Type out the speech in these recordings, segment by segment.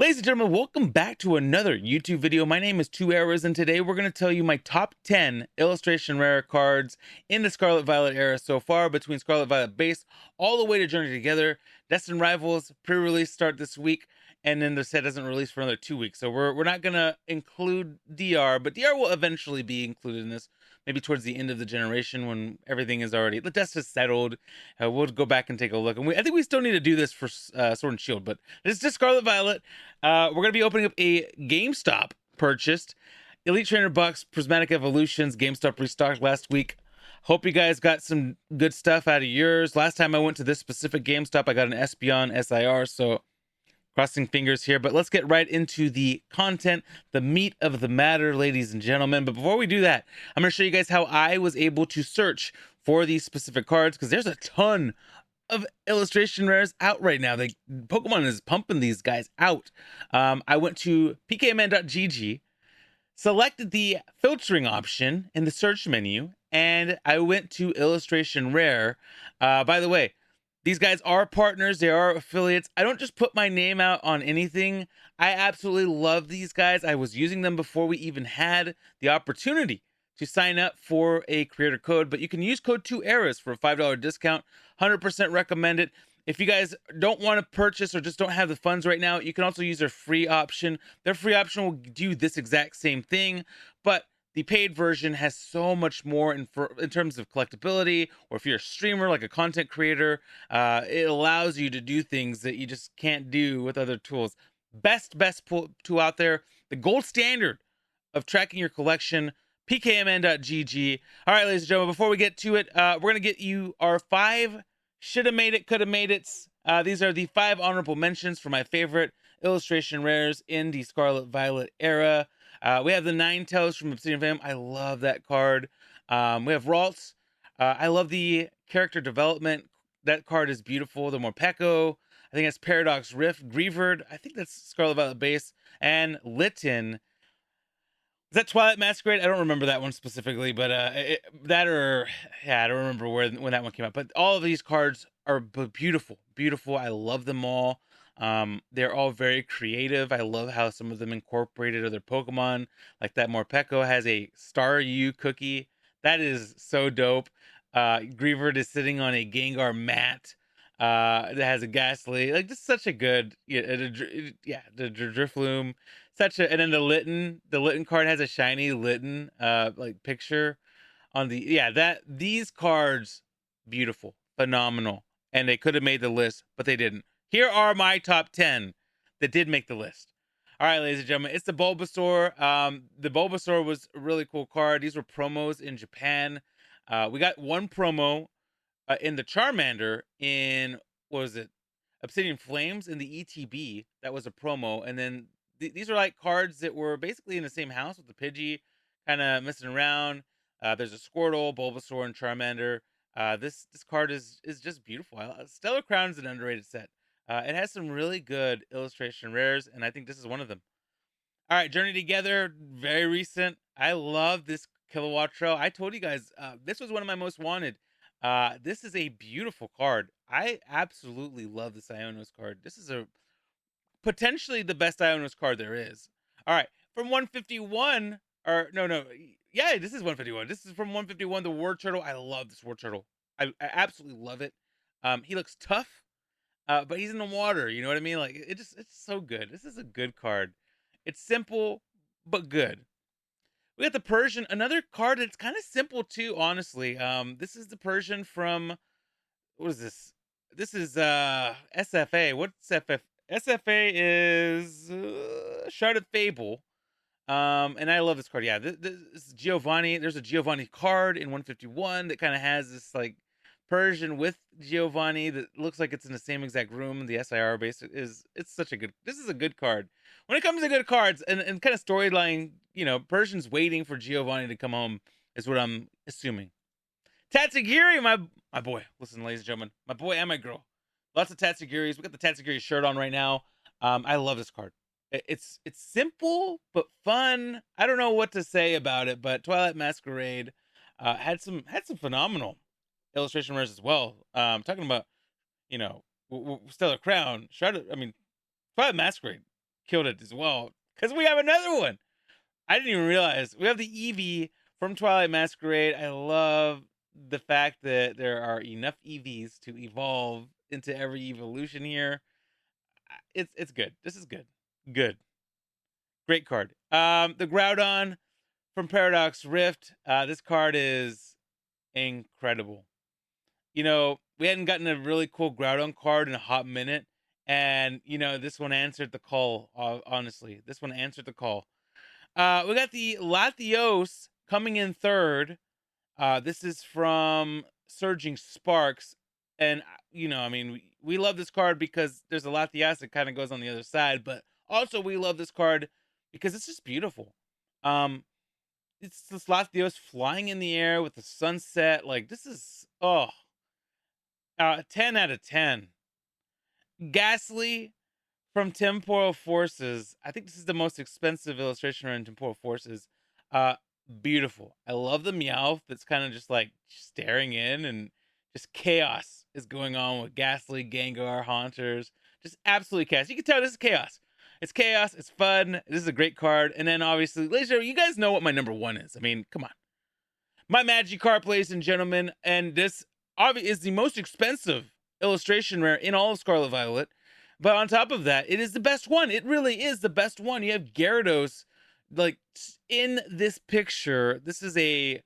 Ladies and gentlemen, welcome back to another YouTube video. My name is Two Arrows, and today we're going to tell you my top 10 illustration rare cards in the Scarlet Violet era so far, between Scarlet Violet base all the way to Journey Together. Destined Rivals pre-release start this week, and then the set doesn't release for another 2 weeks. So we're not going to include DR, but DR will eventually be included in this, maybe towards the end of the generation when everything is already, the dust has settled. We'll go back and take a look. And I think we still need to do this for Sword and Shield, but it's just Scarlet Violet. We're going to be opening up a GameStop purchased Elite Trainer Bucks Prismatic Evolutions. GameStop restocked last week. Hope you guys got some good stuff out of yours. Last time I went to this specific GameStop, I got an Espeon SIR, so crossing fingers here. But let's get right into the content, the meat of the matter, ladies and gentlemen. But before we do that, I'm going to show you guys how I was able to search for these specific cards, because there's a ton of illustration rares out right now. Pokemon is pumping these guys out. I went to pkmn.gg, selected the filtering option in the search menu, and I went to illustration rare. By the way, these guys are partners, they are affiliates. I don't just put my name out on anything. I absolutely love these guys. I was using them before we even had the opportunity to sign up for a creator code, but you can use code 2ERAS for a $5 discount. 100% recommend it. If you guys don't want to purchase or just don't have the funds right now, you can also use their free option. Their free option will do this exact same thing, but the paid version has so much more in terms of collectability, or if you're a streamer, like a content creator, it allows you to do things that you just can't do with other tools. Best tool out there, the gold standard of tracking your collection, pkmn.gg. All right, ladies and gentlemen, before we get to it, we're going to get you our 5 shoulda made it, coulda made it. These are the 5 honorable mentions for my favorite illustration rares in the Scarlet Violet era. We have the Ninetales from Obsidian Fam. I love that card. We have Ralts. I love the character development. That card is beautiful. The Morpeko. I think that's Paradox Rift. Greavard. I think that's Scarlet Violet base. And Litten. Is that Twilight Masquerade? I don't remember that one specifically, but I don't remember when that one came out. But all of these cards are beautiful, beautiful. I love them all. They're all very creative. I love how some of them incorporated other Pokemon, like that Morpeko has a Star U cookie. That is so dope. Greavard is sitting on a Gengar mat. That has a Ghastly, like just such a good, the Drifloom, such a, and then the Litten card has a shiny Litten, like picture on the, that these cards, beautiful, phenomenal, and they could have made the list, but they didn't. Here are my top 10 that did make the list. All right, ladies and gentlemen, it's the Bulbasaur. The Bulbasaur was a really cool card. These were promos in Japan. We got one promo in the Charmander in, what was it, Obsidian Flames in the ETB. That was a promo, and then these are like cards that were basically in the same house with the Pidgey, kind of messing around. There's a Squirtle, Bulbasaur, and Charmander. This card is just beautiful. Stellar Crown is an underrated set. It has some really good illustration rares, and I think this is one of them. All right, Journey Together, very recent. I love this Kilowatt Trail. I told you guys this was one of my most wanted. This is a beautiful card. I absolutely love this Ionos card. This is a potentially the best Ionos card there is. All right, from 151, or no, yeah, this is 151. This is from 151. The War Turtle. I love this War Turtle. I absolutely love it. He looks tough, but he's in the water. You know what I mean? Like it's so good. This is a good card. It's simple but good. We got the Persian, another card that's kind of simple too, honestly. This is the Persian from, what is this? This is SFA. What's FF? SFA is Sharded Fable. And I love this card. Yeah, this is Giovanni. There's a Giovanni card in 151 that kind of has this like Persian with Giovanni that looks like it's in the same exact room. The SIR base it's such a good. This is a good card. When it comes to good cards and kind of storyline, Persian's waiting for Giovanni to come home is what I'm assuming. Tatsugiri, my boy. Listen, ladies and gentlemen, my boy and my girl. Lots of Tatsugiris. We got the Tatsugiri shirt on right now. I love this card. It's simple but fun. I don't know what to say about it, but Twilight Masquerade had some phenomenal illustration rares as well. Talking about Stellar Crown, Shrouded. I mean, Twilight Masquerade killed it as well because we have another one. I didn't even realize we have the Eevee from Twilight Masquerade. I love the fact that there are enough Eevees to evolve into every evolution here. It's good. This is good. Good. Great card. The Groudon from Paradox Rift. This card is incredible. You know, we hadn't gotten a really cool Groudon card in a hot minute. And, you know, this one answered the call, honestly. This one answered the call. We got the Latios coming in third. This is from Surging Sparks. And, you know, I mean, we love this card because there's a Latias that kind of goes on the other side. But also we love this card because it's just beautiful. It's this Latios flying in the air with the sunset. Like, this is, 10 out of 10. Ghastly from Temporal Forces. I think this is the most expensive illustration in Temporal Forces. Beautiful. I love the Meowth that's kind of just like staring in, and just chaos is going on with Ghastly, Gengar, Haunters. Just absolutely chaos. You can tell this is chaos. It's chaos. It's fun. This is a great card. And then obviously, ladies and gentlemen, you guys know what my number one is. I mean, come on. My Magikarp, ladies and gentlemen, and this obviously is the most expensive illustration rare in all of Scarlet Violet. But on top of that, it is the best one. It really is the best one. You have Gyarados, like, in this picture. This is a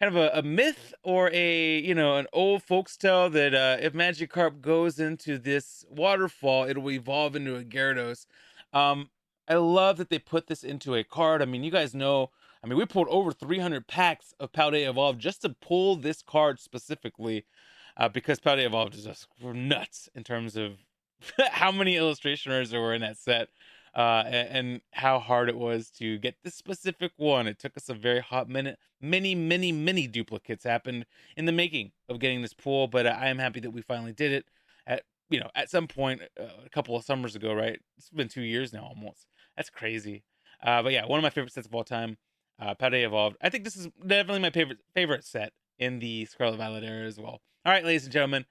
kind of a myth or a, you know, an old folks tale that if Magikarp goes into this waterfall, it will evolve into a Gyarados. I love that they put this into a card. I mean, you guys know, I mean, we pulled over 300 packs of Paldea Evolved just to pull this card specifically, because Paldea Evolved is just nuts in terms of how many illustration rares there were in that set, and how hard it was to get this specific one. It took us a very hot minute. Many duplicates happened in the making of getting this pull, but I am happy that we finally did it at, you know, at some point a couple of summers ago, right? It's been 2 years now almost. That's crazy. But yeah, one of my favorite sets of all time, Paldea Evolved. I think this is definitely my favorite set in the Scarlet Violet era as well. All right, ladies and gentlemen,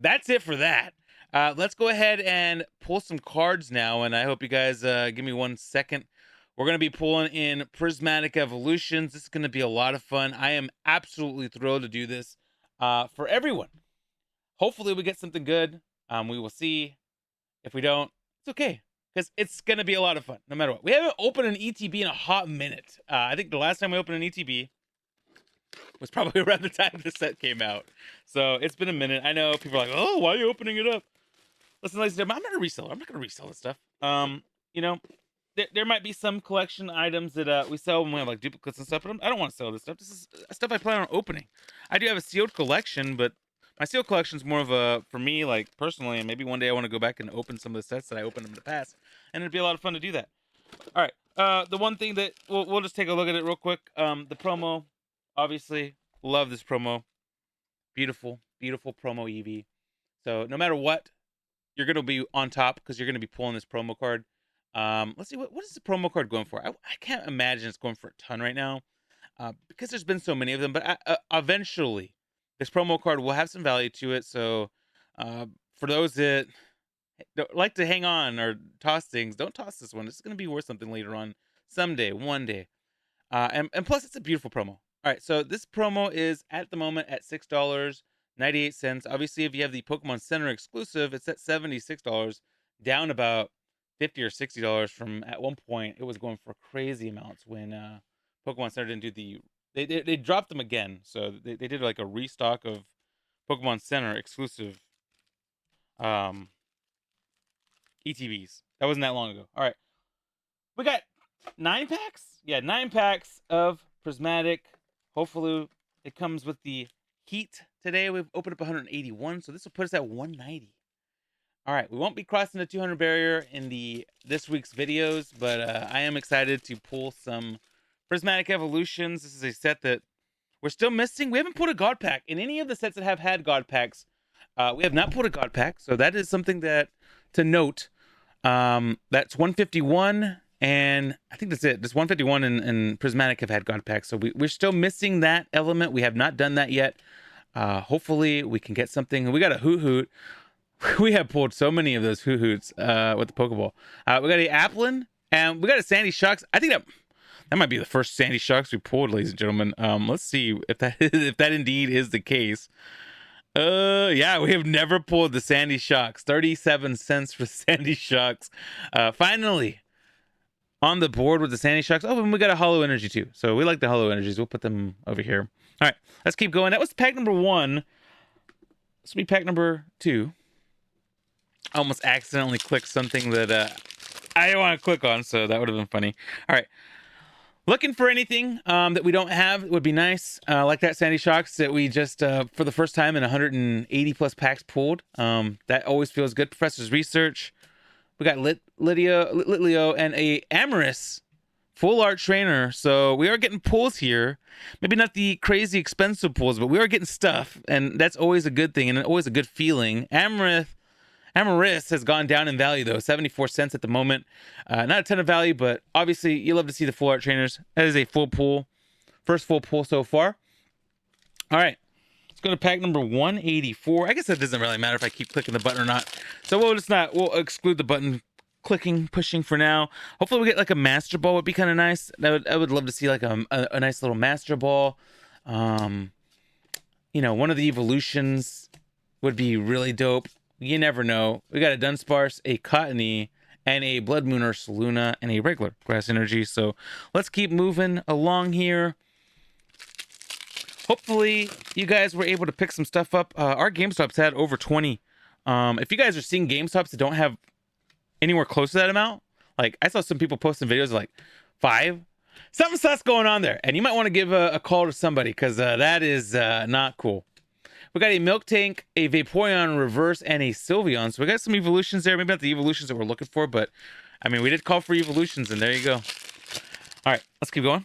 that's it for that. Let's go ahead and pull some cards now, and I hope you guys give me 1 second. We're going to be pulling in Prismatic Evolutions. This is going to be a lot of fun. I am absolutely thrilled to do this for everyone. Hopefully we get something good. We will see. If we don't, it's okay, because it's going to be a lot of fun no matter what. We haven't opened an ETB in a hot minute. I think the last time we opened an ETB was probably around the time the set came out. So it's been a minute. I know people are like, oh, why are you opening it up? Listen, ladies and gentlemen, I'm not a reseller. I'm not going to resell this stuff. You know, there might be some collection items that we sell when we have like duplicates and stuff, but I don't want to sell this stuff. This is stuff I plan on opening. I do have a sealed collection, but my sealed collection is more of a, for me, like personally, and maybe one day I want to go back and open some of the sets that I opened in the past, and it'd be a lot of fun to do that. All right. The one thing that we'll just take a look at it real quick. The promo, obviously, love this promo. Beautiful promo Eevee. So no matter what, you're going to be on top because you're going to be pulling this promo card. Let's see, what is the promo card going for? I can't imagine it's going for a ton right now, because there's been so many of them. But eventually, this promo card will have some value to it. So for those that don't like to hang on or toss things, don't toss this one. It's going to be worth something later on, someday, one day. And plus, it's a beautiful promo. All right, so this promo is at the moment at $6.98. Obviously, if you have the Pokemon Center exclusive, it's at $76, down about $50 or $60 from at one point. It was going for crazy amounts when Pokemon Center didn't do the. They dropped them again, so they did like a restock of Pokemon Center exclusive ETBs. That wasn't that long ago. All right, we got 9 packs. Yeah, 9 packs of Prismatic. Hopefully, it comes with the heat today. We've opened up 181, so this will put us at 190. All right, we won't be crossing the 200 barrier in this week's videos, but I am excited to pull some Prismatic Evolutions. This is a set that we're still missing. We haven't pulled a God Pack in any of the sets that have had God Packs. We have not pulled a God Pack, so that is something that to note. That's 151. And I think that's it. This 151 and Prismatic have had God Packs. So we're still missing that element. We have not done that yet. Hopefully we can get something. We got a Hoot Hoot We have pulled so many of those hoo-hoots with the Pokeball. We got a Applin, and we got a Sandy Shocks. I think that might be the first Sandy Shocks we pulled, ladies and gentlemen. Let's see if that if that indeed is the case. Yeah, we have never pulled the Sandy Shocks. 37 cents for Sandy Shocks. Finally on the board with the Sandy Shocks. Oh, and we got a Hollow Energy too. So we like the Hollow Energies. We'll put them over here. All right, let's keep going. That was pack number 1. This will be pack number 2. I almost accidentally clicked something that I didn't want to click on, so that would have been funny. All right. Looking for anything that we don't have would be nice. Like that Sandy Shocks that we just, for the first time in 180 plus packs pulled. That always feels good. Professor's Research. We got Litleo and a Amorous full art trainer. So we are getting pulls here. Maybe not the crazy expensive pulls, but we are getting stuff. And that's always a good thing and always a good feeling. Amorous has gone down in value, though. 74 cents at the moment. Not a ton of value, but obviously you love to see the full art trainers. That is a full pull. First full pull so far. All right. Let's go to pack number 184. I guess that doesn't really matter if I keep clicking the button or not. So we'll exclude the button pushing for now. Hopefully we get like a Master Ball would be kind of nice. I would love to see like a nice little Master Ball. One of the evolutions would be really dope. You never know. We got a Dunsparce, a Cottony, and a Blood Moon or Saluna, and a regular Grass Energy. So let's keep moving along here. Hopefully you guys were able to pick some stuff up. Our GameStops had over 20. If you guys are seeing GameStops that don't have anywhere close to that amount, like I saw some people posting videos of like 5. Something sus going on there. And you might want to give a call to somebody because that is not cool. We got a Milk Tank, a Vaporeon Reverse, and a Sylveon. So we got some evolutions there. Maybe not the evolutions that we're looking for, but I mean, we did call for evolutions, and there you go. All right, let's keep going.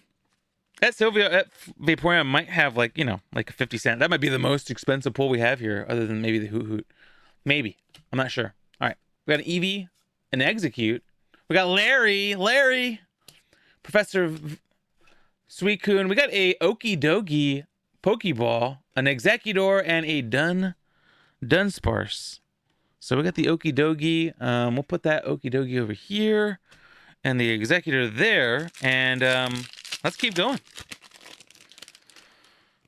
That Vaporeon might have like a 50 cent. That might be the most expensive pull we have here, other than maybe the Hoot. Maybe. I'm not sure. All right, we got an Eevee, an Execute. We got Larry, Professor Suicune. We got a Okidogi Pokeball, an Executor, and a Dunsparce. So we got the Okidogi. We'll put that Okidogi over here and the Executor there. And let's keep going.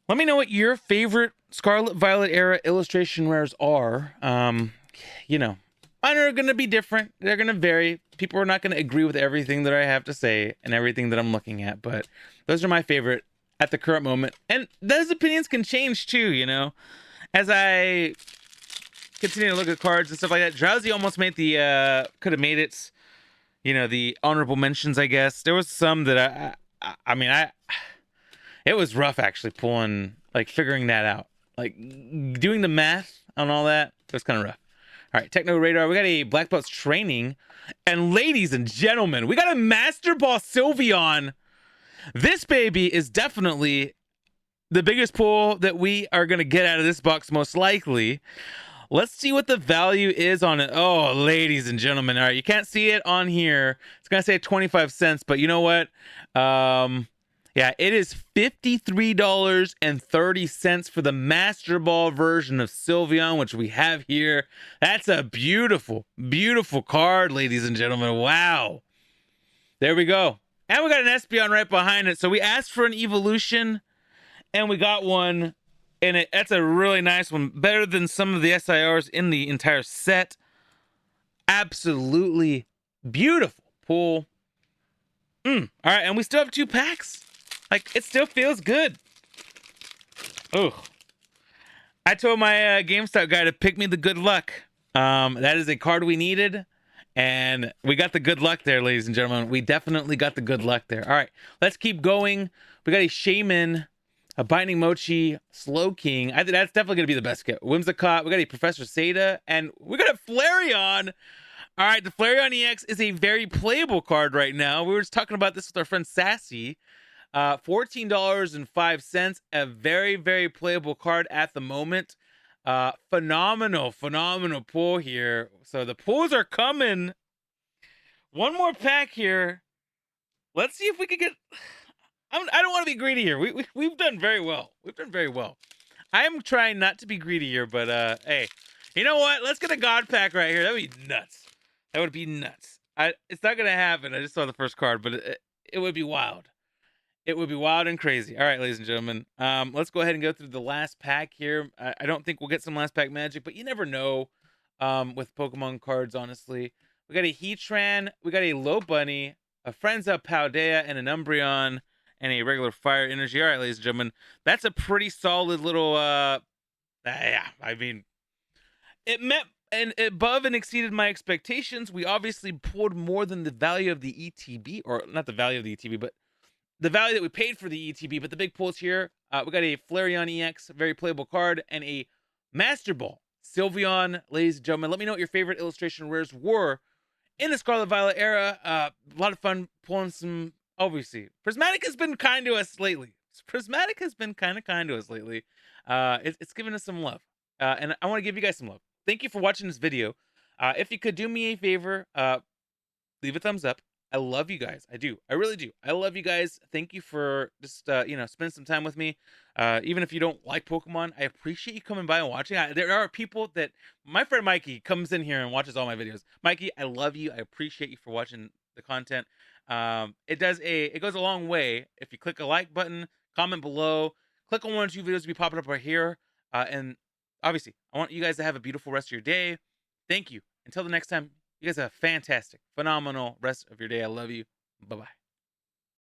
Let me know what your favorite Scarlet Violet era illustration rares are. Mine are going to be different. They're going to vary. People are not going to agree with everything that I have to say and everything that I'm looking at. But those are my favorite at the current moment, and those opinions can change too, as I continue to look at cards and stuff like that. Drowsy almost made could have made it, the honorable mentions, I guess. There was some that it was rough actually figuring that out, like doing the math on all that. It was kind of rough. All right, Techno Radar, we got a Black Belt's training, and ladies and gentlemen, we got a Master Ball Sylveon. This baby is definitely the biggest pull that we are going to get out of this box, most likely. Let's see what the value is on it. Oh, ladies and gentlemen. All right, you can't see it on here. It's going to say 25 cents, but you know what? Yeah, it is $53.30 for the Master Ball version of Sylveon, which we have here. That's a beautiful, beautiful card, ladies and gentlemen. Wow. There we go. And we got an Espeon right behind it. So we asked for an evolution, and we got one. And that's a really nice one. Better than some of the SIRs in the entire set. Absolutely beautiful pull. All right, and we still have 2 packs. Like, it still feels good. Oh. I told my GameStop guy to pick me the good luck. That is a card we needed. And we got the good luck there, ladies and gentlemen. We definitely got the good luck there. All right, let's keep going. We got a Shaman, a Binding Mochi, Slowking. I think that's definitely going to be the best get. Whimsicott. We got a Professor Seda, and we got a Flareon. All right, the Flareon EX is a very playable card right now. We were just talking about this with our friend Sassy. $14.05. A very, very playable card at the moment. Phenomenal pull here. So the pulls are coming. One more pack here. Let's see if we can get. I don't want to be greedy here. We've done very well. I am trying not to be greedy here, but hey, You know what? Let's get a God pack right here. That would be nuts. That would be nuts. It's not gonna happen. I just saw the first card, but it would be wild. It would be wild and crazy. All right, ladies and gentlemen. Let's go ahead and go through the last pack here. I don't think we'll get some last pack magic, but you never know. With Pokemon cards, honestly, we got a Heatran, we got a Low Bunny, a Frenza Paldea, and an Umbreon, and a regular Fire Energy. All right, ladies and gentlemen, that's a pretty solid little. Yeah, I mean, it met and above and exceeded my expectations. We obviously pulled more than the value of the ETB, or not the value of the ETB, but the value that we paid for the ETB. But the big pulls here, we got a Flareon EX, very playable card, and a Master Ball Sylveon. Ladies and gentlemen, let me know what your favorite illustration rares were in the Scarlet Violet era. A lot of fun pulling some. Obviously, Prismatic has been kind to us lately. Prismatic has been kind to us lately. It's given us some love, and I want to give you guys some love. Thank you for watching this video. If you could do me a favor, leave a thumbs up. I love you guys. I do. I really do. I love you guys. Thank you for just spending some time with me. Even if you don't like Pokemon, I appreciate you coming by and watching. There are people that my friend Mikey comes in here and watches all my videos. Mikey, I love you. I appreciate you for watching the content. It goes a long way if you click a like button, comment below, click on one or two videos to be popping up right here. And obviously, I want you guys to have a beautiful rest of your day. Thank you. Until the next time, you guys have a fantastic, phenomenal rest of your day. I love you. Bye-bye.